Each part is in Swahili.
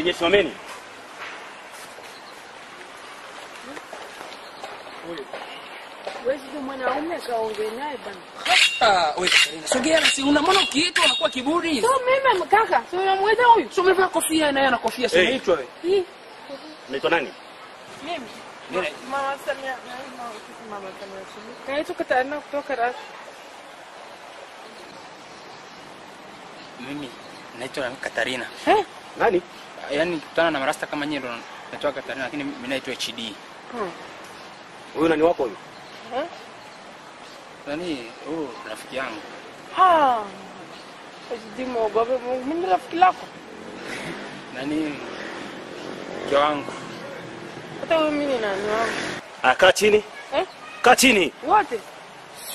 Nyesimameni. Wewe ndio mwanaume kaongea naye bana. Wewe sogea, si unamwona ukiitwa unakuwa kiburi. Sio mimi kaka, sio unamwita huyu. Sio umevaa kofia naye ana kofia, sio unaitwa wewe. Unaitwa nani? Mimi. Mama Samia, mama Samia. Kaito Katarina kutoka Rasi. Mimi naitwa Katarina. Nani? Yaani kutana na marasta kama nyinyi ndo naitwa Katarina, lakini mimi naitwa HD. Huyu nani wako huyu? Nani? Rafiki yangu. HD mwogope Mungu, mimi rafiki lako. Nani? Mke wangu. Hata wewe mimi ni nani wangu? Kaa chini. Kaa chini. Wote.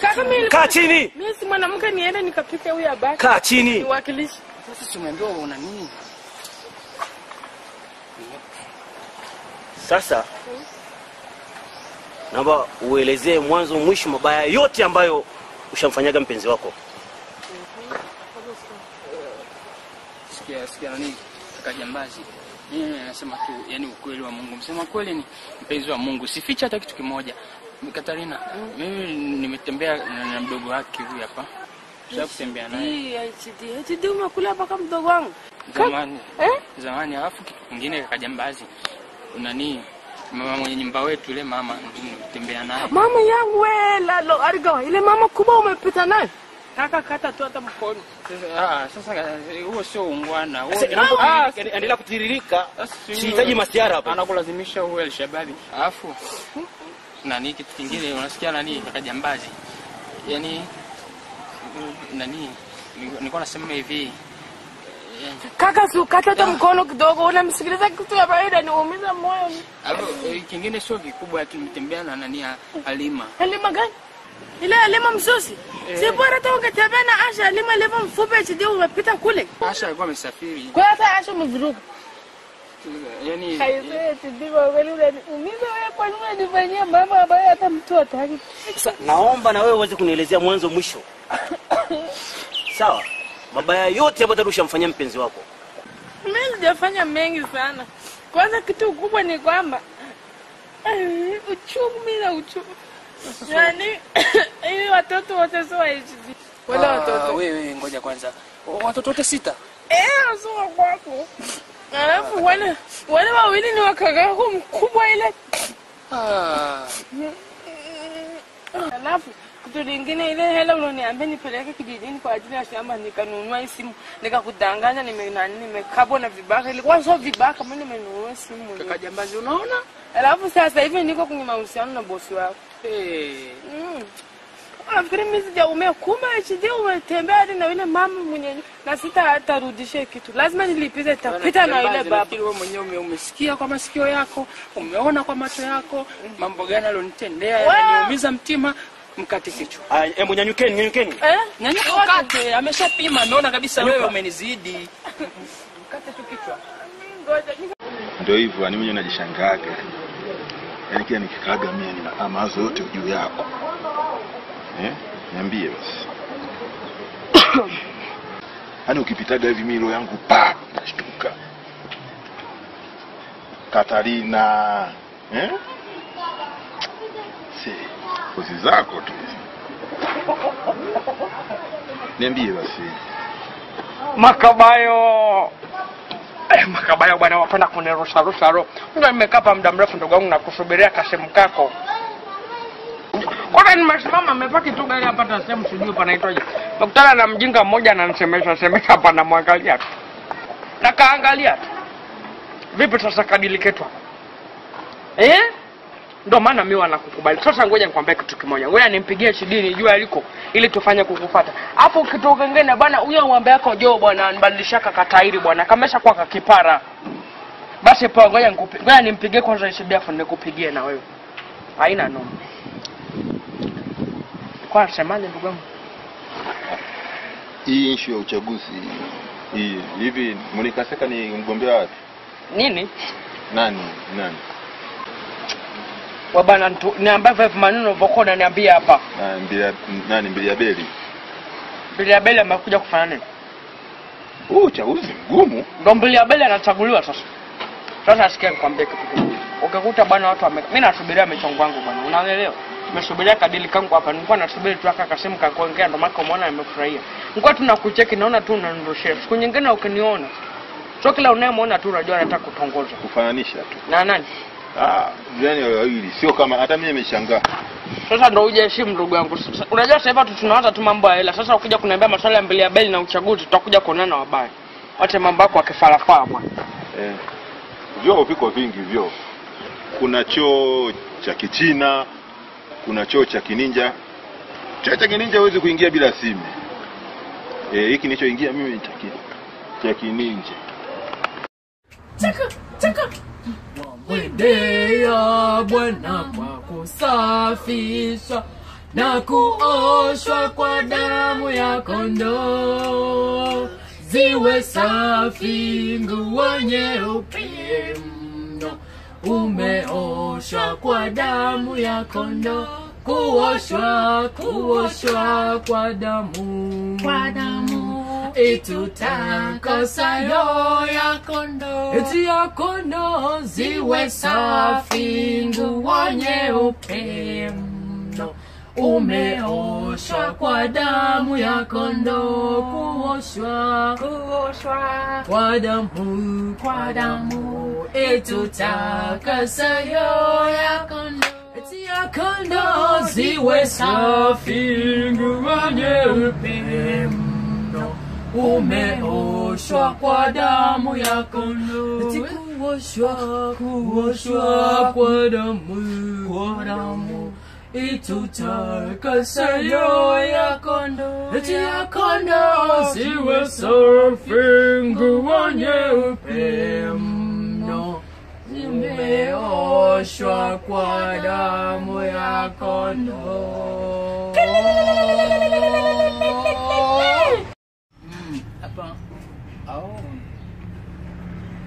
Kaka mimi. Kaa chini. Mimi si mwanamke niende nikapike huyu abaki. Kaa chini. Niwakilishi. Sasa tumeambiwa una nini? Sasa naomba uelezee mwanzo mwisho mabaya yote ambayo ushamfanyaga mpenzi wako. Sikia nani? Kaka jambazi. Mimi nasema tu yani ukweli wa Mungu. Msema kweli ni mpenzi wa Mungu. Sificha hata kitu kimoja. Katarina, mimi nimetembea na mdogo wake huyu hapa. Sasa kutembea naye. HD umekula mpaka mdogo wangu. Zamani alafu kitu kingine kaka jambazi. Nani? Mama mwenye nyumba wetu ile mama nimetembea naye. Mama yangu wewe lalo arigawa ile mama kubwa umepita naye. Kaka kata tu hata mkono. Sasa huo sio ungwana. Endelea kutiririka. Sihitaji masiara hapa. Anakulazimisha uwe Al-Shababi. Alafu nani kitu kingine unasikia nani kaka jambazi? Yaani nani nilikuwa nasema hivi. Kaka sukata hata mkono kidogo unamsikiliza kitu ya baada niumiza moyo. Hapo kingine sio kikubwa tumetembea na nani Halima. Halima gani? Ile Halima msosi. Si bora tu ungetembea na Asha Halima level mfupi HD umepita kule. Asha alikuwa amesafiri. Kwa hata Asha mvuruga. Yaani haizeti ndivyo wewe unaumiza wewe kwa nini unanifanyia mama ambaye hata mtoto hataki. Sasa naomba na wewe uweze kunielezea mwanzo mwisho. Sawa? Mabaya yote ambayo ushamfanyia mpenzi wako. Mimi sijafanya mengi sana. Kwanza kitu kubwa ni kwamba uchungu mimi na uchungu. Yaani hivi watoto wote sio HD. Wala watoto. Wewe ngoja kwanza. Watoto wote 6. Sio kwako. Alafu wale wawili ni wakaka wako mkubwa ile. Alafu kitu kingine ile hela uloniambia nipeleke kijijini kwa ajili ya shamba nikanunua simu nikakudanganya nimekabwa na vibaka ilikuwa sio vibaka mimi nimenunua simu. Kaka jambazi unaona? Alafu sasa hivi niko kwenye mahusiano na bosi wako. Nafikiri mimi sijaumea kumbe HD umetembea hadi na yule mama mwenye na sitarudisha kitu. Lazima nilipize itapita na ile baba. Wewe mwenyewe umesikia kwa masikio yako, umeona kwa macho yako, mambo gani alionitendea yananiumiza mtima. Mkate kichwa. Hebu nyanyukeni. Nyanyuka ukate, ameshapima naona kabisa wewe umenizidi. Mkate tu kichwa. Ndio hivyo, yani mwenyewe najishangaaga. Yaani kila nikikaaga mimi nina mawazo yote juu yako. Niambie basi. Hani ukipitaga hivi milo yangu nashtuka. Katarina, kozi zako tu. Niambie basi. Makabayo bwana wapenda kunirusha roho. Ndio nimekaa hapa muda mrefu ndugu wangu na kusubiria kasemu kako. Kwa nini nimesimama nimepaki tu gari hapa hata sehemu sijui panaitwaje. Nakutana na mjinga mmoja ananisemesha hapa na mwangalia tu. Na kaangalia tu. Vipi sasa kadiliketwa? Ndio maana mimi wanakukubali. Sasa ngoja nikwambie kitu kimoja. Ngoja nimpigie HD nijue aliko ili tufanye kukufuata. Hapo kitu kingine bwana huyo ng'ombe yako Joe bwana anibadilishaka katairi bwana. Kamesha kwa kakipara. Basi poa ngoja nimpigie kwanza HD afu nikupigie na wewe. Haina noma. Kwa semani ndugu wangu. Hii issue ya uchaguzi hivi Monica Seka ni mgombea wapi? Nini? Nani? Wabana niambia vipi maneno vokona niambia hapa. Nani Mbiliabeli? Mbiliabeli amekuja kufanya nini? Uchaguzi mgumu. Ndo Mbiliabeli anachaguliwa sasa. Sasa sikia nikwambie kitu kimoja. Ukikuta bwana watu mimi nasubiria michongo yangu bwana. Unaelewa? Nimesubiria kadili kangu hapa. Nilikuwa nasubiri tu akakasema kakuongea ndo maana umeona nimefurahia. Nilikuwa tunakucheki naona tu unanirushia. Siku nyingine ukiniona. Sio kila unayemwona tu unajua anataka kutongoza. Kufananisha tu. Na nani? Yani wawili sio kama hata mimi nimeshangaa. Sasa ndo uje heshimu ndugu yangu. Unajua sasa hivi tunaanza tu mambo ya hela. Sasa ukija kuniambia masuala ya Mbiliabeli na uchaguzi tutakuja kuonana wabaya. Wacha mambo yako akifalafaa bwana. Vyoo viko vingi vyoo. Kuna choo cha Kichina, kuna choo cha Kininja. Choo cha Kininja huwezi kuingia bila simu. Hiki nilichoingia mimi cha Kininja. Chaka. Wamwendea Bwana kwa kusafishwa na kuoshwa kwa damu ya kondoo. Ziwe safi nguo nyeupe mno, umeoshwa kwa damu ya kondoo. Kuoshwa kwa damu itutakasayo ya kondoo. Eti ya kondoo ziwe safi nguo nyeupe mno, umeoshwa kwa damu ya kondoo. Kuoshwa kwa damu itutakasayo ya kondoo. Eti ya kondoo ziwe safi nguo nyeupe mno, umeoshwa kwa damu ya kondoo. Eti kuoshwa kwa damu itutakasayo ya kondoo. Eti ya kondoo ziwe safi nguo nyeupe mno, umeoshwa kwa damu ya kondoo. Hapa.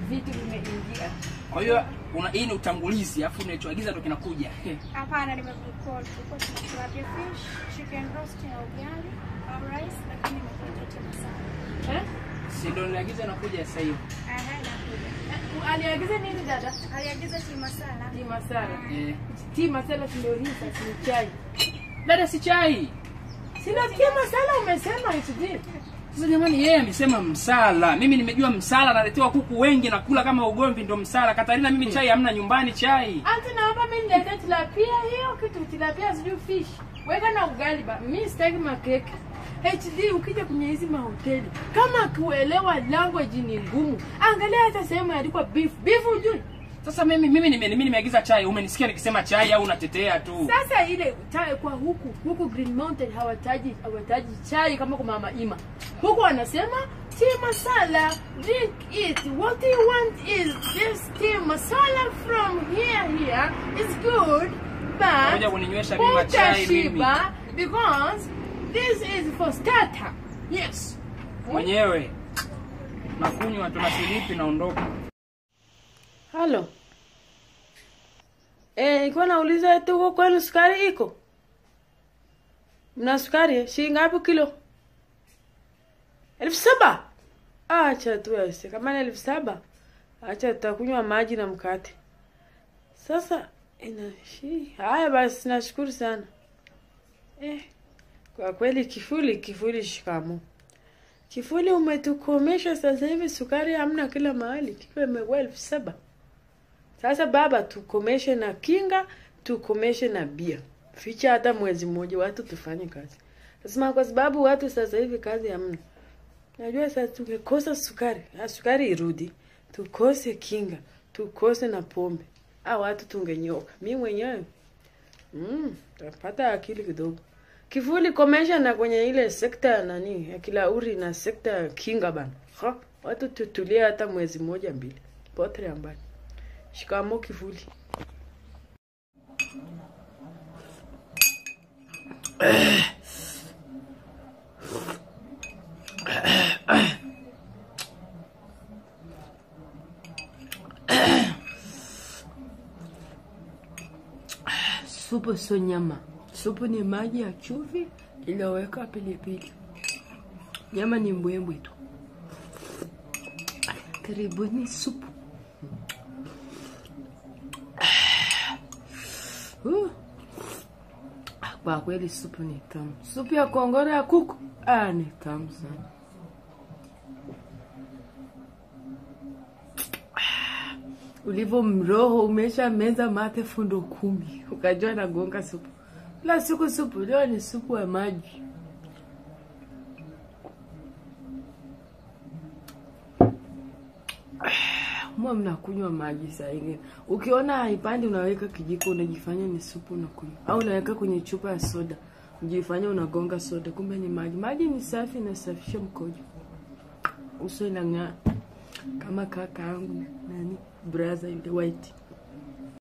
Vitu vimeingia. Kwa hiyo hii ni utangulizi afu unachoagiza ndo kinakuja. Hapana, nimekucall. Tulikuwa tunakula fish, chicken roast na ugali, au rice, lakini nimekuletea masala. Si ndo niagiza nakuja sasa hivi. Nakuja. Aliagiza nini dada? Aliagiza tea masala. Tea masala. Tea masala ndio hii sasa ni chai. Dada si chai. Sina tea masala umesema hivi. Sasa jamani yeye amesema msala. Mimi nimejua msala naletewa kuku wengi na kula kama ugomvi ndo msala. Katarina mimi chai hamna nyumbani chai. Ati naomba mimi nilete tilapia hiyo kitu tilapia sijui fish. Weka na ugali ba. Mimi sitaki makeke. HD ukija kwenye hizi mahoteli kama kuelewa language ni ngumu. Angalia hata sehemu imeandikwa beef. Beef hujui? Sasa mimi nimeagiza chai. Umenisikia nikisema chai au unatetea tu? Sasa ile chai kwa huku Green Mountain hawataji chai kama kwa Mama Ima. Huku wanasema tea masala, drink it. What you want is this tea masala from here is good, but ngoja kuninywesha mimi chai mimi because this is for starter. Yes. Mwenyewe nakunywa tunasilipi naondoka. Halo. Nilikuwa nauliza tu huko kwenu sukari iko? Mna sukari shilingi ngapi kilo? 7,000. Acha tu yase. Kama ni 7,000, acha tutakunywa maji na mkate. Sasa haya basi nashukuru sana. Kwa kweli Kifuli shikamo. Kifuli umetukomesha sasa hivi sukari hamna kila mahali. Kiko imekuwa 7,000. Sasa baba tukomeshe na kinga, tukomeshe na bia. Ficha hata mwezi mmoja watu tufanye kazi. Nasema kwa sababu watu sasa hivi kazi hamna. Najua sasa tungekosa sukari irudi. Tukose kinga, tukose na pombe. Watu tungenyoka. Mimi mwenyewe tapata akili kidogo. Kifuli komesha na kwenye ile sekta nani ya Kilauri na sekta kinga bana. Watu tutulia hata mwezi mmoja mbili. Potre ambani. Shikamo Kifuli. Supu sio nyama. Supu ni maji ya chumvi iliyoweka pilipili. Nyama ni mbwembwe tu. Karibuni supu. Kwa kweli supu ni tamu. Supu ya kongoro ya kuku ni tamu sana. Ulivo mroho umesha meza mate fundo 10. Ukajua nagonga supu. La siku supu leo ni supu ya maji. Mwa mnakunywa maji saa ingine. Ukiona haipandi unaweka kijiko unajifanya ni supu unakunywa. Au unaweka kwenye chupa ya soda. Unajifanya unagonga soda kumbe ni maji. Maji ni safi na safisha mkojo. Uso inang'aa kama kaka yangu nani brother yule white.